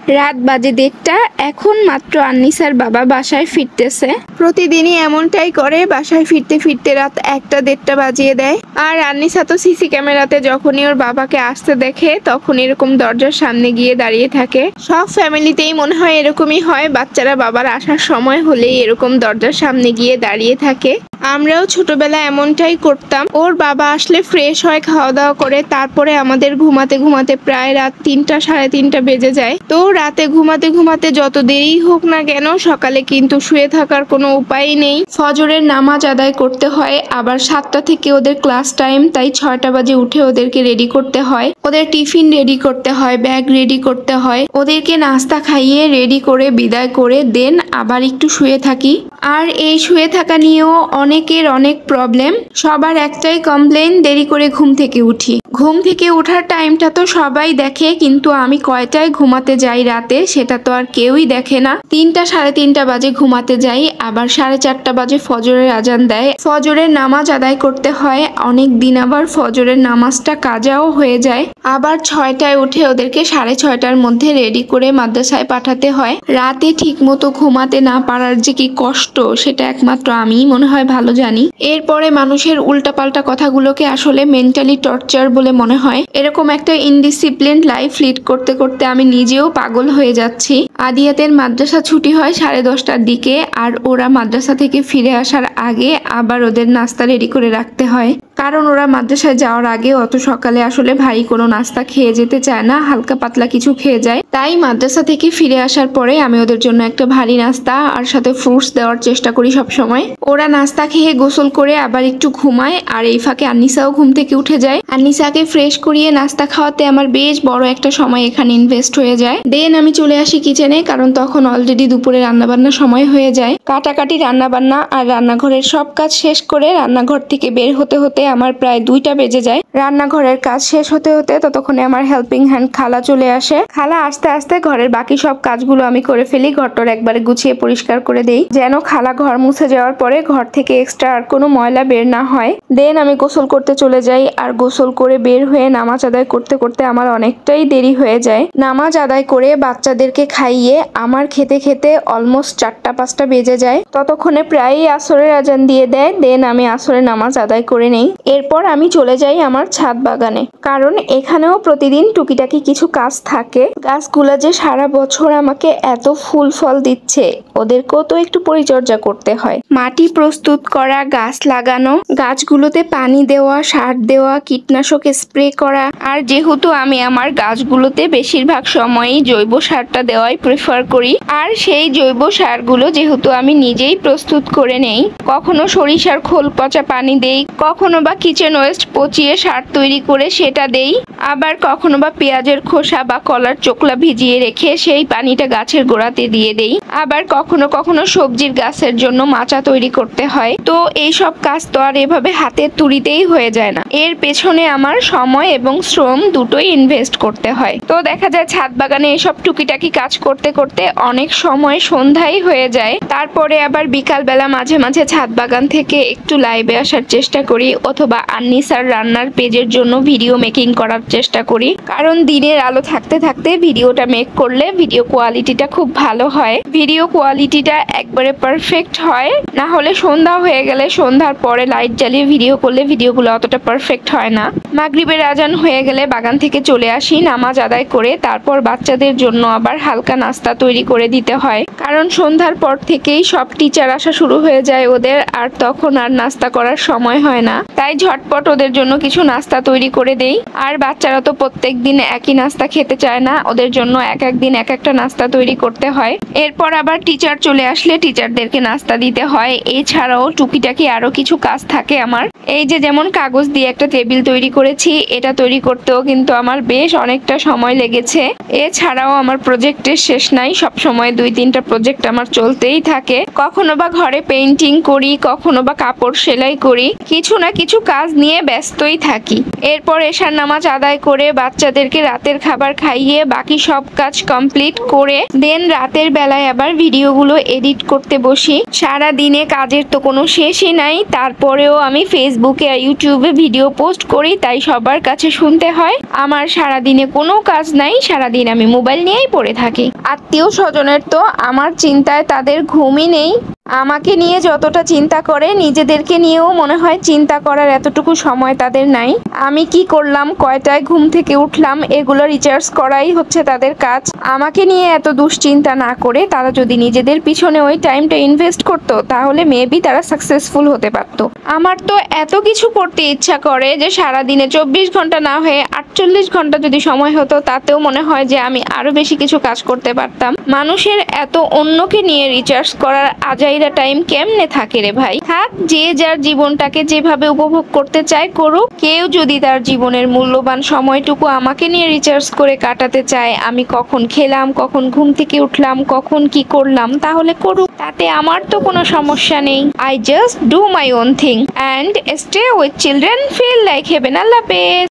রাত বাজে 1:30। এখন মাত্র আন্নিসার বাবা বাসায় ফিরতেছে। প্রতিদিনই এমনটাই করে, বাসায় ফিরতে ফিরতে রাত 1টা-1:30 বাজিয়ে দেয়। আর আন্নিসা তো সিসি ক্যামেরাতে যখনই ওর বাবাকে আসতে দেখে তখন এরকম দরজার সামনে গিয়ে দাঁড়িয়ে থাকে। সব ফ্যামিলিতেই মনে হয় এরকমই হয়, বাচ্চারা বাবার আসার সময় হলেই এরকম দরজার সামনে গিয়ে দাঁড়িয়ে থাকে। আমরাও ছোটবেলায় এমনটাই করতাম। ওর বাবা আসলে ফ্রেশ হয়, খাওয়া দাওয়া করে তারপরে আমাদের ঘুমাতে ঘুমাতে প্রায় রাত 3টা-3:30 বেজে যায়। তো রাতে ঘুমাতে ঘুমাতে যত দেরি হোক না কেন সকালে কিন্তু শুয়ে থাকার কোনো উপায় নেই। ফজরের নামাজ আদায় করতে হয়, আবার 7টা থেকে ওদের ক্লাস টাইম, তাই 6টা বাজে উঠে ওদেরকে রেডি করতে হয়, ওদের টিফিন রেডি করতে হয়, ব্যাগ রেডি করতে হয়, ওদেরকে নাস্তা খাইয়ে রেডি করে বিদায় করে দেন আবার একটু শুয়ে থাকি। আর এই শুয়ে থাকা নিয়েও অনেকের অনেক প্রবলেম। সবার একটাই কমপ্লেন, দেরি করে ঘুম থেকে উঠি। ঘুম থেকে ওঠার টাইমটা তো সবাই দেখে, কিন্তু আমি কয়টায় ঘুমাতে যাই রাতে সেটা তো আর কেউই দেখে না। 3টা-3:30 বাজে ঘুমাতে যাই, আবার 4:30 বাজে ফজরের আজান দেয়, ফজরের নামাজ আদায় করতে হয়। অনেক দিন আবার ফজরের নামাজটা কাজাও হয়ে যায়। আবার 6টায় উঠে ওদেরকে 6:30টার মধ্যে রেডি করে মাদ্রাসায় পাঠাতে হয়। রাতে ঠিক মতো ঘুমাতে না পারার যে কি কষ্ট সেটা একমাত্র আমিই মনে হয় ভালো জানি। এরপরে মানুষের উল্টাপাল্টা কথাগুলোকে আসলে মেন্টালি টর্চার বলে মনে হয়। এরকম একটা ইনডিসিপ্লিন লাইফ লিড করতে করতে আমি নিজেও পাগল হয়ে যাচ্ছি। আদিয়াতের মাদ্রাসা ছুটি হয় 10:30টার দিকে, আর ওরা মাদ্রাসা থেকে ফিরে আসার আগে আবার ওদের নাস্তা রেডি করে রাখতে হয়, কারণ ওরা মাদ্রাসায় যাওয়ার আগে অত সকালে আসলে ভারী কোনো নাস্তা খেয়ে যেতে চায় না, হালকা পাতলা কিছু খেয়ে যায়। তাই মাদ্রাসা থেকে ফিরে আসার পরে আমি ওদের জন্য একটা ভারী নাস্তা আর সাথে ফ্রুটস দেওয়ার চেষ্টা করি সব সময়। ওরা নাস্তা খেয়ে গোসল করে আবার একটু ঘুমায়, আর এই ফাঁকে আন্নিসাও ঘুম থেকে উঠে যায়। আন্নিসাকে ফ্রেশ করিয়ে নাস্তা খাওয়াতে আমার বেশ বড় একটা সময় এখানে ইনভেস্ট হয়ে যায়। দেন আমি চলে আসি কিচেনে, কারণ তখন অলরেডি দুপুরে রান্নাবান্নার সময় হয়ে যায়। কাটাকাটি রান্নাবান্না আর রান্নাঘরের সব কাজ শেষ করে রান্নাঘর থেকে বের হতে হতে আমার প্রায় 2টা বেজে যায়। রান্নাঘরের কাজ শেষ হতে হতে ততক্ষণে আমার হেল্পিং হ্যান্ড খালা চলে আসে। খালা আস্তে আস্তে ঘরের বাকি সব কাজগুলো আমি করে ফেলি, ঘরটার একবারে গুছিয়ে পরিষ্কার করে দেই, যেন খালা ঘর মুছে যাওয়ার পরে ঘর থেকে এক্সট্রা আর কোনো ময়লা বের না হয়। দেন আমি গোসল করতে চলে যাই, আর গোসল করে বের হয়ে নামাজ আদায় করতে করতে আমার অনেকটাই দেরি হয়ে যায়। নামাজ আদায় করে বাচ্চাদেরকে খাইয়ে আমার খেতে খেতে অলমোস্ট 4টা-5টা বেজে যায়। ততক্ষণে প্রায়ই আসরের আজান দিয়ে দেয়। দেন আমি আসরের নামাজ আদায় করে নেই। এরপর আমি চলে যাই আমার ছাদ বাগানে, কারণ এখানেও প্রতিদিন টুকিটাকি কিছু কাজ থাকে। গাছগুলা যে সারা বছর আমাকে এত ফুল ফল দিচ্ছে, ওদেরকেও তো একটু পরিচর্যা করতে হয়। মাটি প্রস্তুত করা, গাছ লাগানো, গাছগুলোতে পানি দেওয়া, সার দেওয়া, কীটনাশক স্প্রে করা। আর যেহেতু আমি আমার গাছগুলোতে বেশিরভাগ সময়ই জৈব সারটা দেওয়াই প্রেফার করি, আর সেই জৈব সারগুলো যেহেতু আমি নিজেই প্রস্তুত করে নেই, কখনো সরিষার খোল পচা পানি দেই, কখনো বা কিচেন ওয়েস্ট পচিয়ে সার তৈরি করে সেটা দেই, আবার কখনো বা পেঁয়াজের খোসা বা কলার চোকলা ভিজিয়ে রেখে সেই পানিটা গাছের গোড়াতে দিয়ে দেই, আবার কখনো কখনো সবজির গাছের জন্য মাচা তৈরি করতে হয়। তো এই সব কাজ তো আর এভাবে হাতের তুড়িতেই হয়ে যায় না, এর পেছনে আমার সময় এবং শ্রম দুটোই ইনভেস্ট করতে হয়। তো দেখা যায় ছাদ বাগানে এসব টুকিটাকি কাজ করতে করতে অনেক সময় সন্ধ্যাই হয়ে যায়। তারপরে আবার বিকালবেলা মাঝে মাঝে ছাদ বাগান থেকে একটু লাইভে আসার চেষ্টা করি, অথবা আন্নিসার রান্নার পেজের জন্য ভিডিও মেকিং করার চেষ্টা করি, কারণ দিনের আলো থাকতে থাকতে ভিডিওটা মেক করলে ভিডিও কোয়ালিটিটা খুব ভালো হয়, ভিডিও কোয়ালিটিটা একবারে পারফেক্ট হয়। না হলে সন্ধ্যা হয়ে গেলে সন্ধ্যার পরে লাইট জ্বালিয়ে ভিডিও করলে ভিডিওগুলো অতটা পারফেক্ট হয় না। মাগরিবের আজান হয়ে গেলে বাগান থেকে চলে আসি, নামাজ আদায় করে তারপর বাচ্চাদের জন্য আবার হালকা নাস্তা তৈরি করে দিতে হয়, কারণ সন্ধ্যার পর থেকেই সব টিচার আসা শুরু হয়ে যায় ওদের, আর তখন আর নাস্তা করার সময় হয় না। তাই ঝটপট ওদের জন্য কিছু নাস্তা তৈরি করে দেই। আর বাচ্চারা তো প্রত্যেক দিন একই নাস্তা খেতে চায় না, ওদের জন্য এক এক দিন এক একটা নাস্তা তৈরি করতে হয়। এরপর আবার টিচার চলে আসলে টিচারদেরকে নাস্তা দিতে হয়। এছাড়াও টুকিটাকি আরো কিছু কাজ থাকে আমার। এই যে যেমন কাগজ দিয়ে একটা টেবিল তৈরি করেছি, এটা তৈরি করতেও কিন্তু আমার বেশ অনেকটা সময় লেগেছে। এছাড়াও আমার প্রজেক্টের শেষ নাই, সব সময় 2-3টা প্রজেক্ট আমার চলতেই থাকে। কখনো বা ঘরে পেইন্টিং করি, কখনো বা কাপড় সেলাই করি, কিছু না কিছু কাজ নিয়ে ব্যস্তই থাকি। এরপর এশার নামাজ আদায় করে বাচ্চাদেরকে রাতের খাবার খাইয়ে বাকি সব কাজ কমপ্লিট করে দেন রাতের বেলায় আবার আবার ভিডিওগুলো এডিট করতে বসি। সারা দিনে কাজের তো কোনো শেষই নাই, তারপরেও আমি ফেসবুকে আর ইউটিউবে ভিডিও পোস্ট করি, তাই সবার কাছে শুনতে হয় আমার সারা দিনে কোনো কাজ নাই, সারাদিন আমি মোবাইল নিয়েই পড়ে থাকি। আত্মীয় স্বজনের তো আমার চিন্তায় তাদের ঘুমই নেই। আমাকে নিয়ে যতটা চিন্তা করে নিজেদেরকে নিয়েও মনে হয় চিন্তা করার এতটুকু সময় তাদের নাই। আমি কি করলাম, কয়টায় ঘুম থেকে উঠলাম, এগুলো রিচার্জ করাই হচ্ছে তাদের কাজ। আমাকে নিয়ে এত দুশ্চিন্তা না করে তারা যদি নিজেদের পিছনে ওই টাইমটা ইনভেস্ট করতো তাহলে মেবি তারা সাকসেসফুল হতে পারতো। আমার তো এত কিছু করতে ইচ্ছা করে যে সারাদিনে 24 ঘন্টা না হয়ে 48 ঘন্টা যদি সময় হতো তাতেও মনে হয় যে আমি আরো বেশি কিছু কাজ করতে পারতাম। মানুষের এত অন্যকে নিয়ে রিচার্জ করার আজাইরা টাইম কেমনে থাকে রে ভাই? থাক, যে যার জীবনটাকে যেভাবে উপভোগ করতে চায় করুক। কেউ যদি তার জীবনের মূল্যবান সময়টুকু আমাকে নিয়ে রিচার্জ করে কাটাতে চায়, আমি কখন খেলাম, কখন ঘুম থেকে উঠলাম, কখন কি করলাম, তাহলে করুক, তাতে আমার তো কোনো সমস্যা নেই। I just do my own thing and stay with children feel like heaven. আল্লাহ হাফেজ।